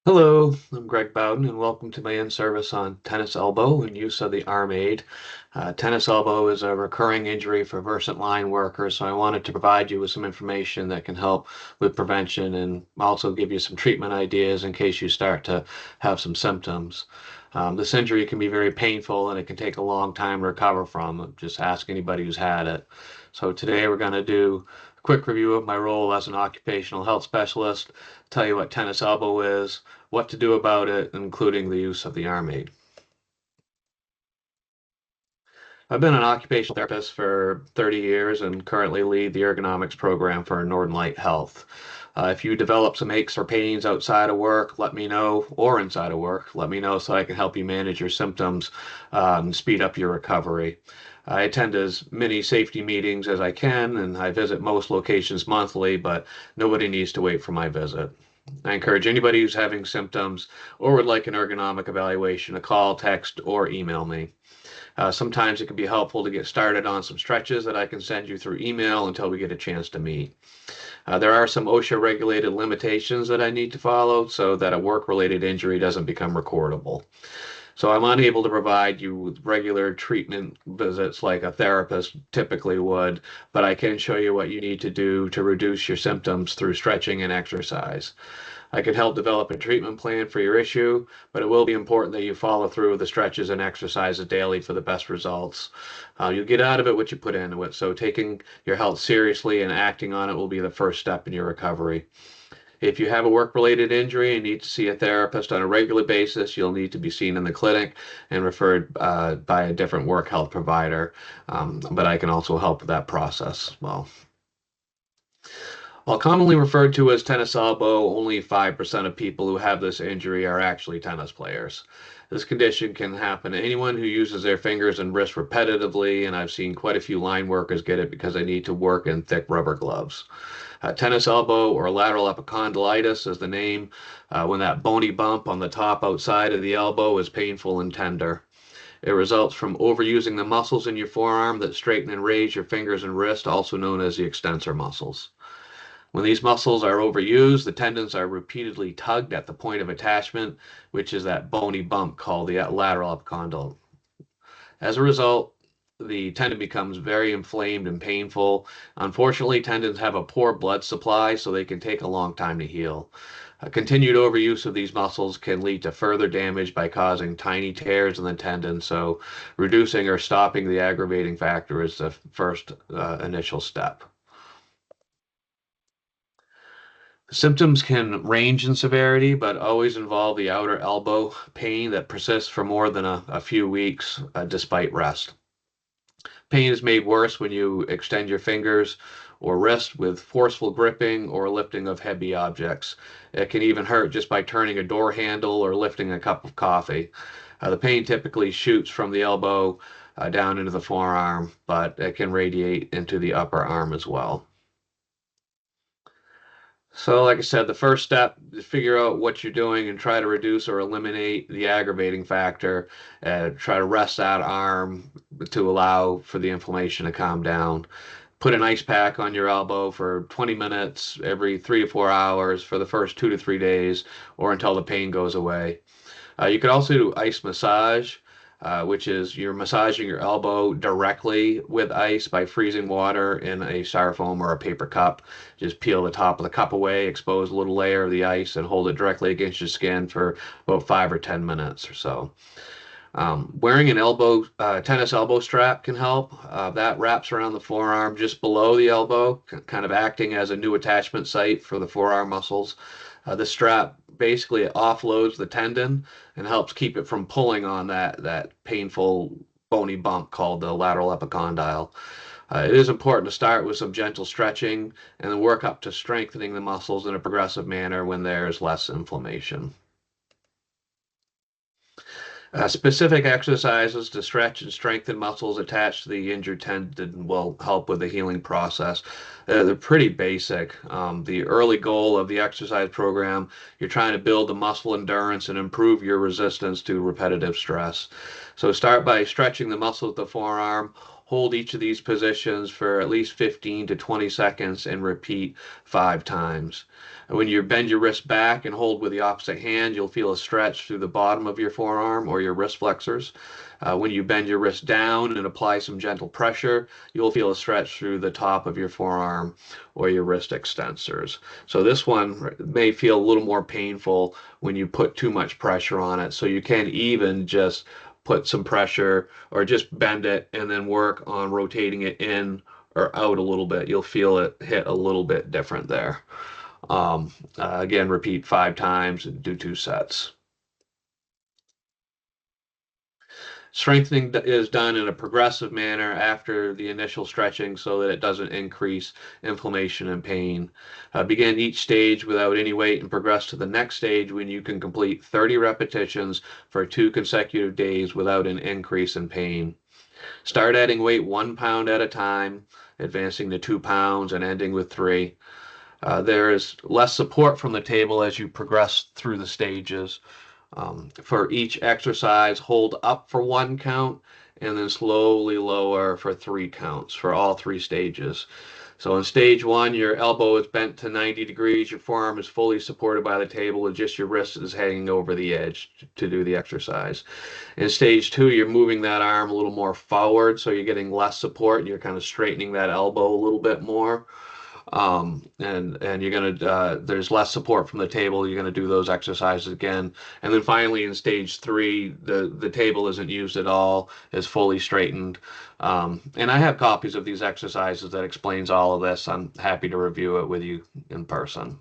Hello, I'm Greg Bowden, and welcome to my in-service on tennis elbow and use of the Armaid. Tennis elbow is a recurring injury for versant line workers, so I wanted to provide you with some information that can help with prevention and also give you some treatment ideas in case you start to have some symptoms. This injury can be very painful and it can take a long time to recover from. Just ask anybody who's had it. So today we're going to do a quick review of my role as an occupational health specialist, tell you what tennis elbow is, what to do about it, including the use of the Armaid. I've been an occupational therapist for 30 years and currently lead the ergonomics program for Northern Light Health. If you develop some aches or pains outside of work, let me know, or inside of work, let me know so I can help you manage your symptoms and speed up your recovery. I attend as many safety meetings as I can, and I visit most locations monthly, but nobody needs to wait for my visit. I encourage anybody who's having symptoms or would like an ergonomic evaluation to call, text, or email me. Sometimes it can be helpful to get started on some stretches that I can send you through email until we get a chance to meet. There are some OSHA regulated limitations that I need to follow so that a work related injury doesn't become recordable. So I'm unable to provide you with regular treatment visits like a therapist typically would, but I can show you what you need to do to reduce your symptoms through stretching and exercise. I can help develop a treatment plan for your issue, but it will be important that you follow through with the stretches and exercises daily for the best results. You'll get out of it what you put into it, so taking your health seriously and acting on it will be the first step in your recovery. If you have a work-related injury and need to see a therapist on a regular basis, you'll need to be seen in the clinic and referred by a different work health provider. But I can also help with that process as well. While commonly referred to as tennis elbow, only 5% of people who have this injury are actually tennis players. This condition can happen to anyone who uses their fingers and wrists repetitively, and I've seen quite a few line workers get it because they need to work in thick rubber gloves. Tennis elbow or lateral epicondylitis is the name when that bony bump on the top outside of the elbow is painful and tender. It results from overusing the muscles in your forearm that straighten and raise your fingers and wrist, also known as the extensor muscles. When these muscles are overused, the tendons are repeatedly tugged at the point of attachment, which is that bony bump called the lateral epicondyle. As a result, the tendon becomes very inflamed and painful. Unfortunately, tendons have a poor blood supply, so they can take a long time to heal. Continued overuse of these muscles can lead to further damage by causing tiny tears in the tendon, so reducing or stopping the aggravating factor is the first initial step. Symptoms can range in severity, but always involve the outer elbow pain that persists for more than a few weeks despite rest. Pain is made worse when you extend your fingers or wrist with forceful gripping or lifting of heavy objects. It can even hurt just by turning a door handle or lifting a cup of coffee. The pain typically shoots from the elbow down into the forearm, but it can radiate into the upper arm as well. So, like I said, the first step is figure out what you're doing and try to reduce or eliminate the aggravating factor. Try to rest that arm to allow for the inflammation to calm down. Put an ice pack on your elbow for 20 minutes every 3 to 4 hours for the first 2 to 3 days or until the pain goes away. You could also do ice massage, which is you're massaging your elbow directly with ice by freezing water in a styrofoam or a paper cup. Just peel the top of the cup away, expose a little layer of the ice, and hold it directly against your skin for about 5 or 10 minutes or so. Wearing an tennis elbow strap can help. That wraps around the forearm just below the elbow, kind of acting as a new attachment site for the forearm muscles. The strap basically offloads the tendon and helps keep it from pulling on that painful bony bump called the lateral epicondyle. It is important to start with some gentle stretching and then work up to strengthening the muscles in a progressive manner when there is less inflammation. Specific exercises to stretch and strengthen muscles attached to the injured tendon will help with the healing process. They're pretty basic. The early goal of the exercise program, you're trying to build the muscle endurance and improve your resistance to repetitive stress. So start by stretching the muscle of the forearm, Hold each of these positions for at least 15 to 20 seconds and repeat 5 times. And when you bend your wrist back and hold with the opposite hand, you'll feel a stretch through the bottom of your forearm or your wrist flexors. When you bend your wrist down and apply some gentle pressure, you'll feel a stretch through the top of your forearm or your wrist extensors. So this one may feel a little more painful when you put too much pressure on it. So you can even just put some pressure or just bend it and then work on rotating it in or out a little bit. You'll feel it hit a little bit different there. Again, repeat 5 times and do 2 sets. Strengthening is done in a progressive manner after the initial stretching so that it doesn't increase inflammation and pain. Begin each stage without any weight and progress to the next stage when you can complete 30 repetitions for 2 consecutive days without an increase in pain. Start adding weight 1 pound at a time, advancing to 2 pounds and ending with 3. There is less support from the table as you progress through the stages. For each exercise, hold up for 1 count and then slowly lower for 3 counts for all 3 stages. So in stage 1, your elbow is bent to 90 degrees, your forearm is fully supported by the table, and just your wrist is hanging over the edge to do the exercise. In stage 2, you're moving that arm a little more forward, so you're getting less support, and you're kind of straightening that elbow a little bit more. And you're going to there's less support from the table. You're going to do those exercises again, and then finally in stage 3 the table isn't used at all, is fully straightened. And I have copies of these exercises that explains all of this. I'm happy to review it with you in person.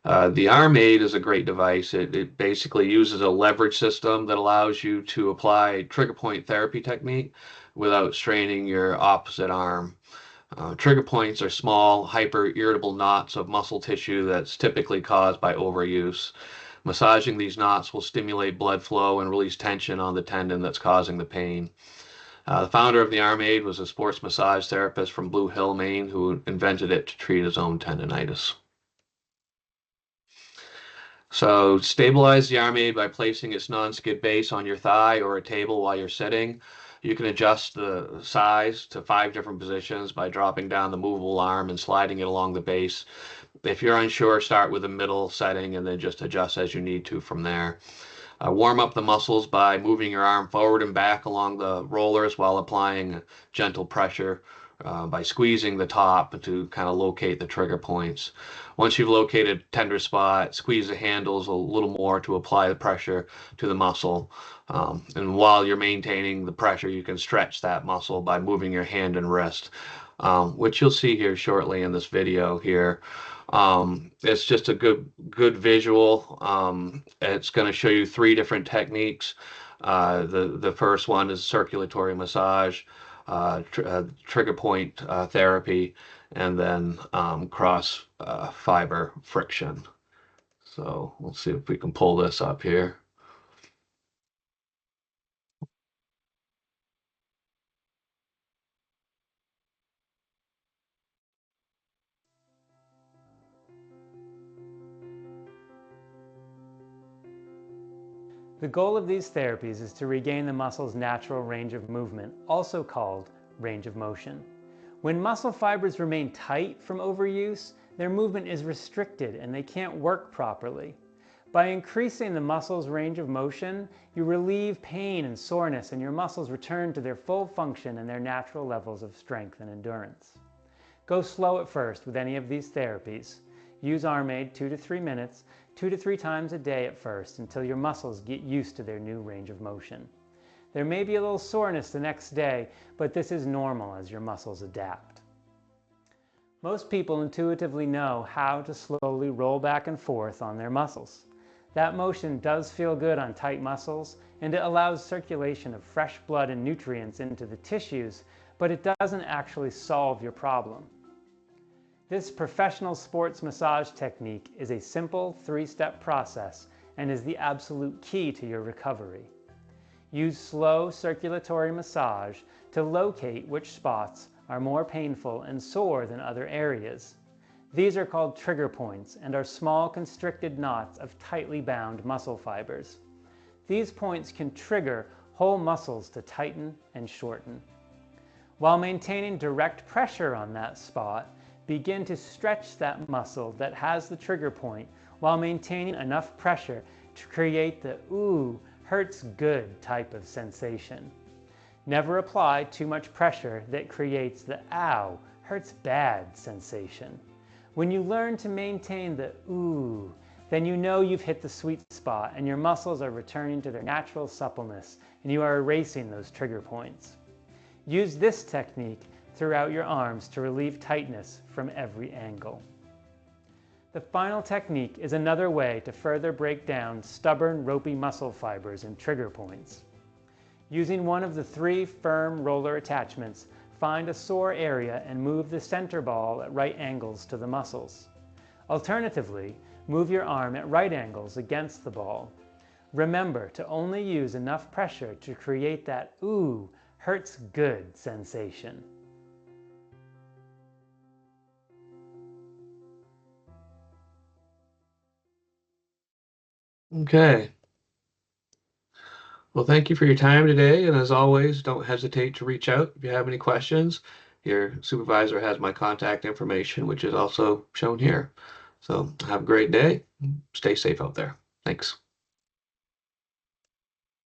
The Armaid is a great device. It basically uses a leverage system that allows you to apply trigger point therapy technique without straining your opposite arm. Trigger points are small, hyper-irritable knots of muscle tissue that's typically caused by overuse. Massaging these knots will stimulate blood flow and release tension on the tendon that's causing the pain. The founder of the Armaid was a sports massage therapist from Blue Hill, Maine, who invented it to treat his own tendonitis. So stabilize the Armaid by placing its non-skid base on your thigh or a table while you're sitting. You can adjust the size to 5 different positions by dropping down the movable arm and sliding it along the base. If you're unsure, start with a middle setting and then just adjust as you need to from there. Warm up the muscles by moving your arm forward and back along the rollers while applying gentle pressure by squeezing the top to kind of locate the trigger points. Once you've located a tender spot, squeeze the handles a little more to apply the pressure to the muscle. And while you're maintaining the pressure, you can stretch that muscle by moving your hand and wrist, which you'll see here shortly in this video here. It's just a good visual. It's going to show you 3 different techniques. The first one is circulatory massage, trigger point therapy, and then cross fiber friction. So let's see if we can pull this up here. The goal of these therapies is to regain the muscle's natural range of movement, also called range of motion. When muscle fibers remain tight from overuse, their movement is restricted and they can't work properly. By increasing the muscle's range of motion, you relieve pain and soreness, and your muscles return to their full function and their natural levels of strength and endurance. Go slow at first with any of these therapies. Use Armaid 2 to 3 minutes, 2 to 3 times a day at first until your muscles get used to their new range of motion. There may be a little soreness the next day, but this is normal as your muscles adapt. Most people intuitively know how to slowly roll back and forth on their muscles. That motion does feel good on tight muscles, and it allows circulation of fresh blood and nutrients into the tissues, but it doesn't actually solve your problem. This professional sports massage technique is a simple 3-step process and is the absolute key to your recovery. Use slow circulatory massage to locate which spots are more painful and sore than other areas. These are called trigger points and are small constricted knots of tightly bound muscle fibers. These points can trigger whole muscles to tighten and shorten. While maintaining direct pressure on that spot, begin to stretch that muscle that has the trigger point while maintaining enough pressure to create the ooh, hurts good type of sensation. Never apply too much pressure that creates the ow, hurts bad sensation. When you learn to maintain the ooh, then you know you've hit the sweet spot and your muscles are returning to their natural suppleness and you are erasing those trigger points. Use this technique throughout your arms to relieve tightness from every angle. The final technique is another way to further break down stubborn, ropey muscle fibers and trigger points. Using one of the 3 firm roller attachments, find a sore area and move the center ball at right angles to the muscles. Alternatively, move your arm at right angles against the ball. Remember to only use enough pressure to create that ooh, hurts good sensation. Okay. Well, thank you for your time today. And as always, don't hesitate to reach out if you have any questions. Your supervisor has my contact information, which is also shown here. So have a great day. Stay safe out there. Thanks.